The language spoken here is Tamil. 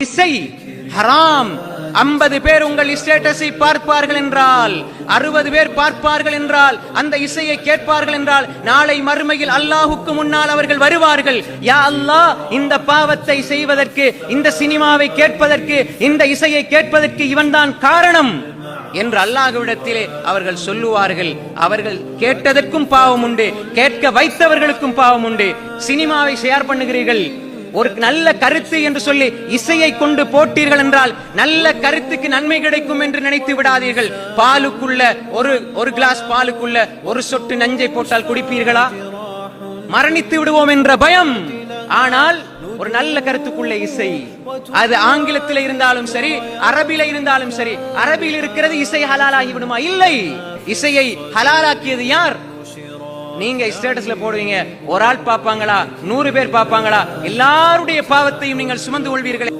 இசை ஹராம். 50 பேர் உங்கள் ஸ்டேட்டஸை பார்ப்பார்கள் என்றால், 60 பேர் பார்ப்பார்கள் என்றால், அந்த இசையை கேட்பார்கள் என்றால், நாளை மறுமையில் அல்லாஹுக்கு முன்னால் அவர்கள் வருவார்கள். யா அல்லாஹ், இந்த பாவத்தை செய்வதற்கு, இந்த சினிமாவை கேட்பதற்கு, இந்த இசையை கேட்பதற்கு இவன்தான் காரணம் என்று அல்லாஹ்விடத்திலே அவர்கள் சொல்லுவார்கள். அவர்கள் கேட்டதற்கும் பாவம் உண்டு, கேட்க வைத்தவர்களுக்கும் பாவம் உண்டு. சினிமாவை ஷேர் பண்ணுகிறீர்கள், ஒரு நல்ல கருத்து என்று சொல்லி இசையை கொண்டு போட்டீர்கள் என்றால் நல்ல கருத்துக்கு நன்மை கிடைக்கும் என்று நினைத்து விடாதீர்கள். பாலுக்குள்ள ஒரு கிளாஸ் பாலுக்குள்ள ஒரு சொட்டு நஞ்சை போட்டால் குடிப்பீர்களா? மரணித்து விடுவோம் என்ற பயம். ஆனால் ஒரு நல்ல கருத்துக்குள்ள இசை, அது ஆங்கிலத்தில் இருந்தாலும் சரி, அரபில இருந்தாலும் சரி. அரபியில் இருக்கிறது இசை ஹலாலாகி விடுமா? இல்லை. இசையை ஹலாலாக்கியது யார்? நீங்க ஸ்டேட்டஸ்ல போடுவீங்க, ஒரு ஆள் பாப்பாங்களா, 100 பேர் பாப்பாங்களா? எல்லாருடைய பாவத்தையும் நீங்கள் சுமந்து கொள்வீர்களே.